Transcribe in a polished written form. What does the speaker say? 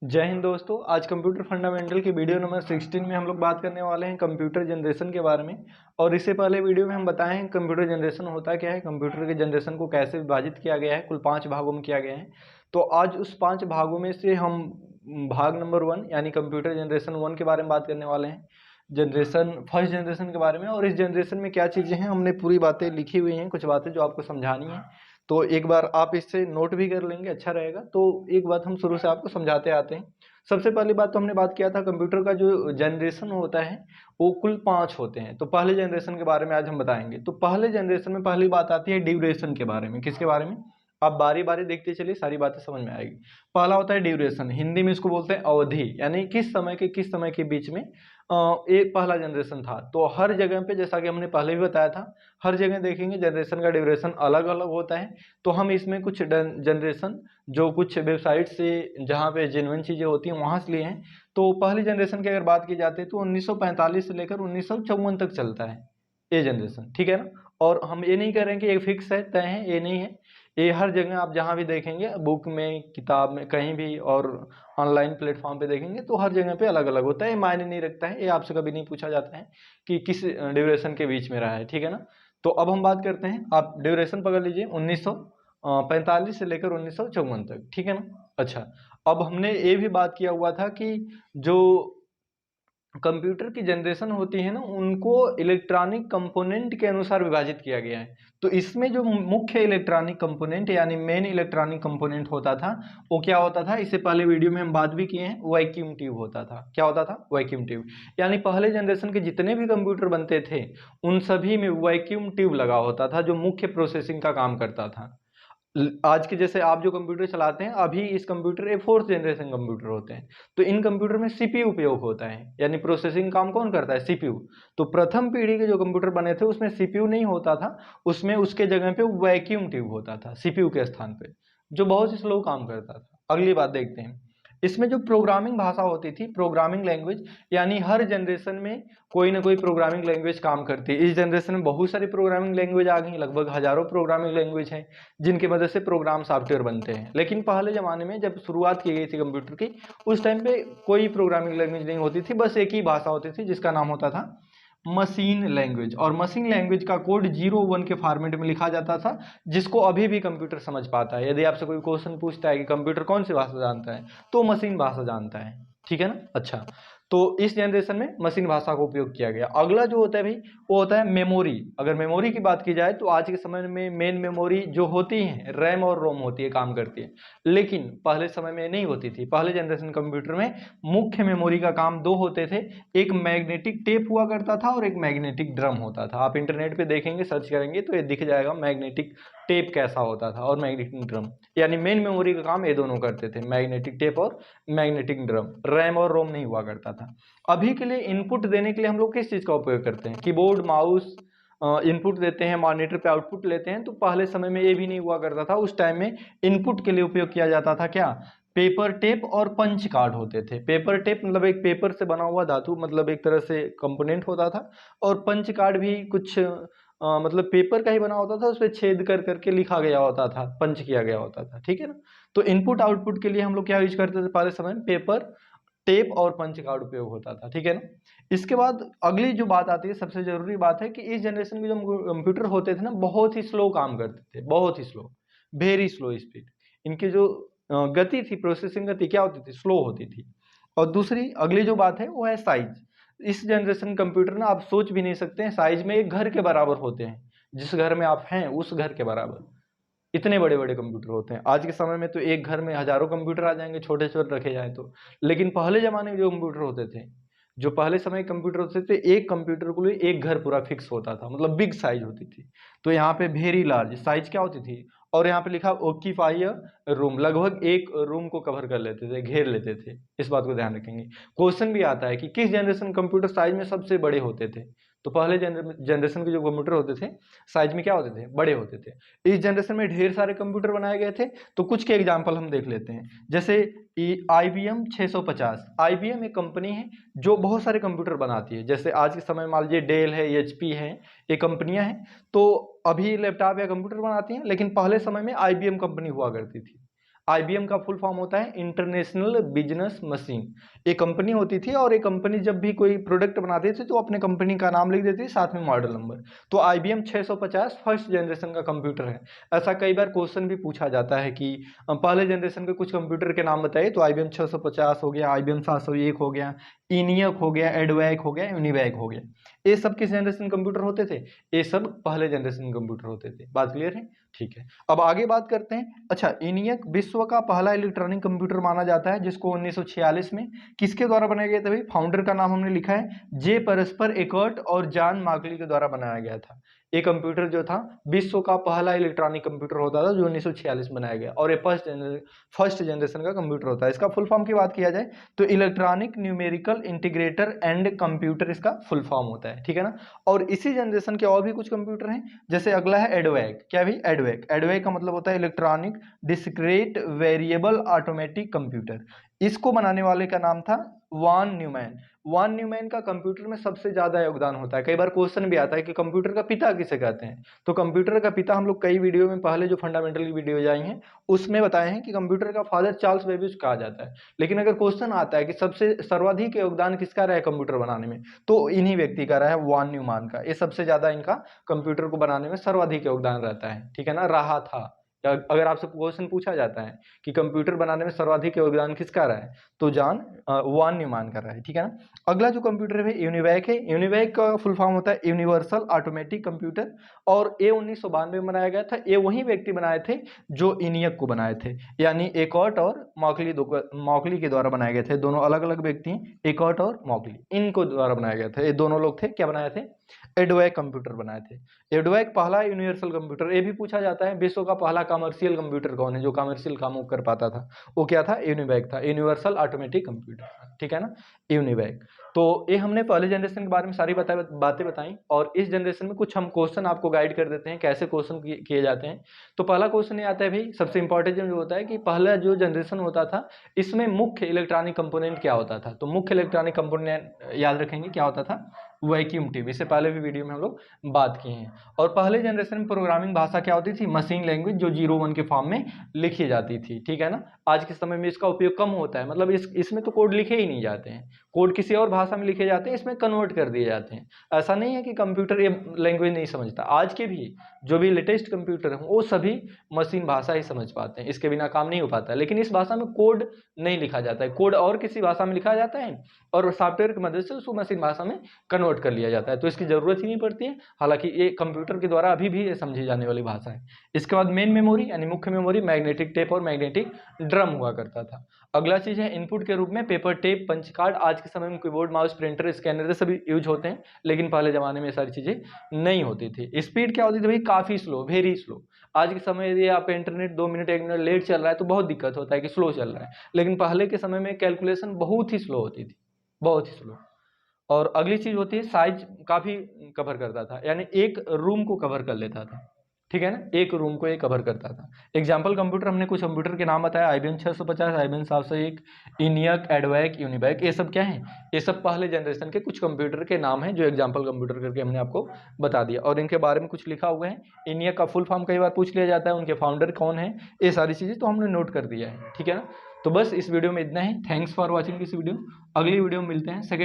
जय हिंद दोस्तों। आज कंप्यूटर फंडामेंटल की वीडियो नंबर 16 में हम लोग बात करने वाले हैं कंप्यूटर जनरेशन के बारे में। और इससे पहले वीडियो में हम बताए हैं कंप्यूटर जनरेशन होता क्या है, कंप्यूटर के जनरेशन को कैसे विभाजित किया गया है, कुल 5 भागों में किया गया है। तो आज उस 5 भागों में से हम भाग नंबर 1 यानी कंप्यूटर जनरेशन 1 के बारे में बात करने वाले हैं, जनरेशन फर्स्ट जनरेशन के बारे में। और इस जनरेशन में क्या चीज़ें हैं, हमने पूरी बातें लिखी हुई हैं, कुछ बातें जो आपको समझानी है, तो एक बार आप इससे नोट भी कर लेंगे, अच्छा रहेगा। तो एक बात हम शुरू से आपको समझाते आते हैं। सबसे पहली बात तो हमने बात किया था कंप्यूटर का जो जनरेशन होता है वो कुल 5 होते हैं। तो पहले जनरेशन के बारे में आज हम बताएंगे। तो पहले जनरेशन में पहली बात आती है ड्यूरेशन के बारे में। किसके बारे में? आप बारी बारी देखते चलिए, सारी बातें समझ में आएगी। पहला होता है ड्यूरेशन, हिंदी में इसको बोलते हैं अवधि, यानी किस समय के बीच में एक पहला जनरेशन था। तो हर जगह पे, जैसा कि हमने पहले भी बताया था, हर जगह देखेंगे जनरेशन का ड्यूरेशन अलग अलग होता है। तो हम इसमें कुछ जनरेशन जो कुछ वेबसाइट से, जहाँ पे जेन्युइन चीज़ें होती हैं, वहाँ से लिए हैं। तो पहली जनरेशन की अगर बात की जाती है तो 1945 से लेकर 1954 तक चलता है ये जनरेशन, ठीक है ना। और हम ये नहीं कह रहे हैं कि एक फिक्स है, तय है, ये नहीं है। ये हर जगह आप जहाँ भी देखेंगे, बुक में, किताब में, कहीं भी, और ऑनलाइन प्लेटफॉर्म पे देखेंगे तो हर जगह पे अलग अलग होता है। ये मायने नहीं रखता है, ये आपसे कभी नहीं पूछा जाता है कि किस ड्यूरेशन के बीच में रहा है, ठीक है ना। तो अब हम बात करते हैं, आप ड्यूरेशन पकड़ लीजिए 1945 से लेकर 1954 तक, ठीक है ना। अच्छा, अब हमने ये भी बात किया हुआ था कि जो कंप्यूटर की जनरेशन होती है ना, उनको इलेक्ट्रॉनिक कंपोनेंट के अनुसार विभाजित किया गया है। तो इसमें जो मुख्य इलेक्ट्रॉनिक कंपोनेंट यानी मेन इलेक्ट्रॉनिक कंपोनेंट होता था, वो क्या होता था, इससे पहले वीडियो में हम बात भी किए हैं, वैक्यूम ट्यूब होता था। क्या होता था? Vacuum tube. यानी पहले जनरेशन के जितने भी कंप्यूटर बनते थे उन सभी में वैक्यूम ट्यूब लगा होता था, जो मुख्य प्रोसेसिंग का काम करता था। आज के जैसे आप जो कंप्यूटर चलाते हैं, अभी इस कंप्यूटर ये फोर्थ जनरेशन कंप्यूटर होते हैं। तो इन कंप्यूटर में सीपीयू उपयोग होता है, यानी प्रोसेसिंग काम कौन करता है? सीपीयू। तो प्रथम पीढ़ी के जो कंप्यूटर बने थे उसमें सीपीयू नहीं होता था, उसमें उसके जगह पे वैक्यूम ट्यूब होता था सीपीयू के स्थान पे, जो बहुत ही स्लो काम करता था। अगली बात देखते हैं, इसमें जो प्रोग्रामिंग भाषा होती थी, प्रोग्रामिंग लैंग्वेज, यानी हर जनरेशन में कोई ना कोई प्रोग्रामिंग लैंग्वेज काम करती है। इस जनरेशन में बहुत सारी प्रोग्रामिंग लैंग्वेज आ गई, लगभग हजारों प्रोग्रामिंग लैंग्वेज हैं जिनकी मदद से प्रोग्राम सॉफ्टवेयर बनते हैं। लेकिन पहले ज़माने में जब शुरुआत की गई थी कंप्यूटर की, उस टाइम पे कोई प्रोग्रामिंग लैंग्वेज नहीं होती थी, बस एक ही भाषा होती थी जिसका नाम होता था मशीन लैंग्वेज। और मशीन लैंग्वेज का कोड 0 1 के फॉर्मेट में लिखा जाता था, जिसको अभी भी कंप्यूटर समझ पाता है। यदि आपसे कोई क्वेश्चन पूछता है कि कंप्यूटर कौन सी भाषा जानता है, तो मशीन भाषा जानता है, ठीक है ना। अच्छा, तो इस जनरेशन में मशीन भाषा का उपयोग किया गया। अगला जो होता है भाई, वो होता है मेमोरी। अगर मेमोरी की बात की जाए तो आज के समय में मेन मेमोरी जो होती है, रैम और रोम होती है, काम करती है। लेकिन पहले समय में नहीं होती थी। पहले जनरेशन कंप्यूटर में मुख्य मेमोरी का काम दो होते थे, एक मैग्नेटिक टेप हुआ करता था और एक मैग्नेटिक ड्रम होता था। आप इंटरनेट पे देखेंगे, सर्च करेंगे तो ये दिख जाएगा मैग्नेटिक टेप कैसा होता था और मैग्नेटिक ड्रम। यानी मेन मेमोरी का काम ये दोनों करते थे, मैग्नेटिक टेप और मैग्नेटिक ड्रम। रैम और रोम नहीं हुआ करता था। अभी के लिए इनपुट देने के लिए हम लोग किस चीज़ का उपयोग करते हैं? कीबोर्ड, माउस इनपुट देते हैं, मॉनिटर पे आउटपुट लेते हैं। तो पहले समय में ये भी नहीं हुआ करता था। उस टाइम में इनपुट के लिए उपयोग किया जाता था क्या? पेपर टेप और पंच कार्ड होते थे। पेपर टेप मतलब एक पेपर से बना हुआ धातु, मतलब एक तरह से कंपोनेंट होता था। और पंच कार्ड भी कुछ मतलब पेपर का ही बना होता था, उस पर छेद कर करके लिखा गया होता था, पंच किया गया होता था, ठीक है ना। तो इनपुट आउटपुट के लिए हम लोग क्या यूज करते थे पहले समय में? पेपर टेप और पंच कार्ड उपयोग होता था, ठीक है ना। इसके बाद अगली जो बात आती है, सबसे जरूरी बात है कि इस जनरेशन के जो कंप्यूटर होते थे ना, बहुत ही स्लो काम करते थे, बहुत ही स्लो, वेरी स्लो स्पीड। इनकी जो गति थी, प्रोसेसिंग गति क्या होती थी? स्लो होती थी। और दूसरी अगली जो बात है वो है साइज। इस जनरेशन कंप्यूटर ना, आप सोच भी नहीं सकते हैं, साइज में एक घर के बराबर होते हैं। जिस घर में आप हैं उस घर के बराबर इतने बड़े बड़े कंप्यूटर होते हैं। आज के समय में तो एक घर में हजारों कंप्यूटर आ जाएंगे, छोटे छोटे रखे जाए तो। लेकिन पहले जमाने में जो कंप्यूटर होते थे, जो पहले समय कंप्यूटर होते थे, एक कंप्यूटर के लिए एक घर पूरा फिक्स होता था, मतलब बिग साइज होती थी। तो यहाँ पे वेरी लार्ज साइज क्या होती थी, और यहाँ पे लिखा ओक्यूपाई रूम, लगभग एक रूम को कवर कर लेते थे, घेर लेते थे। इस बात को ध्यान रखेंगे। क्वेश्चन भी आता है कि किस जनरेशन कंप्यूटर साइज में सबसे बड़े होते थे। तो पहले जनरेशन के जो कंप्यूटर होते थे साइज में क्या होते थे? बड़े होते थे। इस जनरेशन में ढेर सारे कंप्यूटर बनाए गए थे। तो कुछ के एग्जाम्पल हम देख लेते हैं, जैसे IBM 650। IBM एक कंपनी है जो बहुत सारे कंप्यूटर बनाती है। जैसे आज के समय में मान लीजिए डेल है, HP है, ये कंपनियां हैं। तो अभी लैपटॉप या कंप्यूटर बनाती हैं, लेकिन पहले समय में IBM कंपनी हुआ करती थी। IBM का फुल फॉर्म होता है इंटरनेशनल बिजनेस मशीन। एक कंपनी होती थी और एक कंपनी जब भी कोई प्रोडक्ट बनाती थी तो अपने कंपनी का नाम लिख देती थी, साथ में मॉडल नंबर। तो IBM 650 फर्स्ट जनरेशन का कंप्यूटर है। ऐसा कई बार क्वेश्चन भी पूछा जाता है कि पहले जनरेशन के कुछ कंप्यूटर के नाम बताइए, तो IBM 650 हो गया, IBM 701 हो गया, ENIAC हो गया, एडवैक हो गया, यूनिवैक हो गया। ये सब किस जनरेशन कंप्यूटर होते थे? ये सब पहले जनरेशन कंप्यूटर होते थे। बात क्लियर है? ठीक है, अब आगे बात करते हैं। अच्छा, ENIAC विश्व का पहला इलेक्ट्रॉनिक कंप्यूटर माना जाता है, जिसको 1946 में किसके द्वारा बनाया गया था भाई? फाउंडर का नाम हमने लिखा है जे परस्पर एकर्ट और जॉन मार्कली के द्वारा बनाया गया था। ये कंप्यूटर जो था विश्व का पहला इलेक्ट्रॉनिक कंप्यूटर होता था, जो 1946 में बनाया गया, और ये फर्स्ट जनरेशन का कंप्यूटर होता है। इसका फुल फॉर्म की बात किया जाए तो electronic numerical integrator and computer इसका फुल फॉर्म होता है, ठीक है ना। और इसी जनरेशन के और भी कुछ कंप्यूटर हैं, जैसे अगला है एडवैक। क्या भी? एडवैक। एडवैक का मतलब होता है electronic discrete variable automatic computer. इसको बनाने वाले का नाम था वॉन न्यूमैन। वॉन न्यूमैन का कंप्यूटर में सबसे ज्यादा योगदान होता है। कई बार क्वेश्चन भी आता है कि कंप्यूटर का पिता किसे कहते हैं, तो कंप्यूटर का पिता हम लोग कई वीडियो में पहले जो फंडामेंटल की वीडियो आई हैं उसमें बताए हैं कि कंप्यूटर का फादर चार्ल्स बेबेज कहा जाता है। लेकिन अगर क्वेश्चन आता है कि सबसे सर्वाधिक योगदान किसका रहा है कंप्यूटर बनाने में, तो इन्हीं व्यक्ति का रहा है, वॉन न्यूमैन का। ये सबसे ज्यादा इनका कंप्यूटर को बनाने में सर्वाधिक योगदान रहता है, ठीक है ना, रहा था। अगर आपसे क्वेश्चन पूछा जाता है कि कंप्यूटर बनाने में सर्वाधिक योगदान किसका रहा है, तो वॉन न्यूमैन का रहा है, ठीक है ना। अगला जो कंप्यूटर है यूनिवैक है। यूनिवैक का फुल फॉर्म होता है यूनिवर्सल ऑटोमेटिक कंप्यूटर, और ये 1992 में बनाया गया था। ये वही व्यक्ति बनाए थे जो ENIAC को बनाए थे, यानी एकॉर्ट और मॉकली के द्वारा बनाए गए थे। दोनों अलग अलग व्यक्ति, एकॉर्ट और मॉकली, इनको द्वारा बनाया गया था। ये दोनों लोग थे, क्या बनाए थे? एडवैक कंप्यूटर बनाए थे। एडवैक पहला यूनिवर्सल कंप्यूटर। ये भी पूछा जाता है विश्व का पहला कमर्शियल कंप्यूटर कौन है, जो कमर्शियल काम कर पाता था, वो क्या था? यूनिवैक था, यूनिवर्सल ऑटोमेटिक कंप्यूटर, ठीक है ना, यूनिवैक। तो ये हमने पहले जनरेशन के बारे में सारी बातें बताई, और इस जनरेशन में कुछ हम क्वेश्चन आपको गाइड कर देते हैं कैसे क्वेश्चन किए जाते हैं। तो पहला क्वेश्चन ये आता है भाई, सबसे इंपॉर्टेंट जो होता है कि पहला जो जनरेशन होता था इसमें मुख्य इलेक्ट्रॉनिक कंपोनेंट क्या होता था। तो मुख्य इलेक्ट्रॉनिक कंपोनेंट याद रखेंगे क्या होता था? Vacuum tube. इससे पहले भी वीडियो में हम लोग बात किए हैं। और पहले जनरेशन में प्रोग्रामिंग भाषा क्या होती थी? मशीन लैंग्वेज, जो 01 के फॉर्म में लिखी जाती थी, ठीक है ना। आज के समय में इसका उपयोग कम होता है, मतलब इसमें तो कोड लिखे ही नहीं जाते हैं, कोड किसी और भाषा में लिखे जाते हैं, इसमें कन्वर्ट कर दिए जाते हैं। ऐसा नहीं है कि कंप्यूटर ये लैंग्वेज नहीं समझता। आज के भी जो भी लेटेस्ट कंप्यूटर हैं वो सभी मशीन भाषा ही समझ पाते हैं, इसके बिना काम नहीं हो पाता। लेकिन इस भाषा में कोड नहीं लिखा जाता है, कोड और किसी भाषा में लिखा जाता है और सॉफ्टवेयर की मदद से उसको मशीन भाषा में कन्वर्ट कर लिया जाता है, तो इसकी जरूरत ही नहीं पड़ती है। हालांकि ये कंप्यूटर के द्वारा अभी भी ये समझी जाने वाली भाषा है। इसके बाद मेन मेमोरी यानी मुख्य मेमोरी, मैग्नेटिक टेप और मैग्नेटिक ड्रम हुआ करता था। अगला चीज है इनपुट के रूप में पेपर टेप, पंच कार्ड। आज के समय में कीबोर्ड, माउस, प्रिंटर, स्कैनर सभी यूज होते हैं, लेकिन पहले जमाने में ये सारी चीजें नहीं होती थी। स्पीड क्या होती थी भाई? काफी स्लो, वेरी स्लो। आज के समय यदि आपका इंटरनेट 2 मिनट 1 मिनट लेट चल रहा है तो बहुत दिक्कत होता है कि स्लो चल रहा है, लेकिन पहले के समय में कैलकुलेशन बहुत ही स्लो होती थी, बहुत ही स्लो। और अगली चीज होती है साइज, काफी कवर करता था, यानी एक रूम को कवर कर लेता था, ठीक है ना, एक रूम को ये कवर करता था। एग्जाम्पल कंप्यूटर, हमने कुछ कंप्यूटर के नाम बताया, IBM 650, IBM 701, ENIAC, एडवैक, यूनिवैक। ये सब क्या है? ये सब पहले जनरेशन के कुछ कंप्यूटर के नाम हैं जो एग्जाम्पल कंप्यूटर करके हमने आपको बता दिया, और इनके बारे में कुछ लिखा हुआ है। ENIAC का फुल फॉर्म कई बार पूछ लिया जाता है, उनके फाउंडर कौन है, ये सारी चीजें तो हमने नोट कर दिया है, ठीक है ना। तो बस इस वीडियो में इतना ही। Thanks for watching this video. अगली वीडियो में मिलते हैं। सेकेंड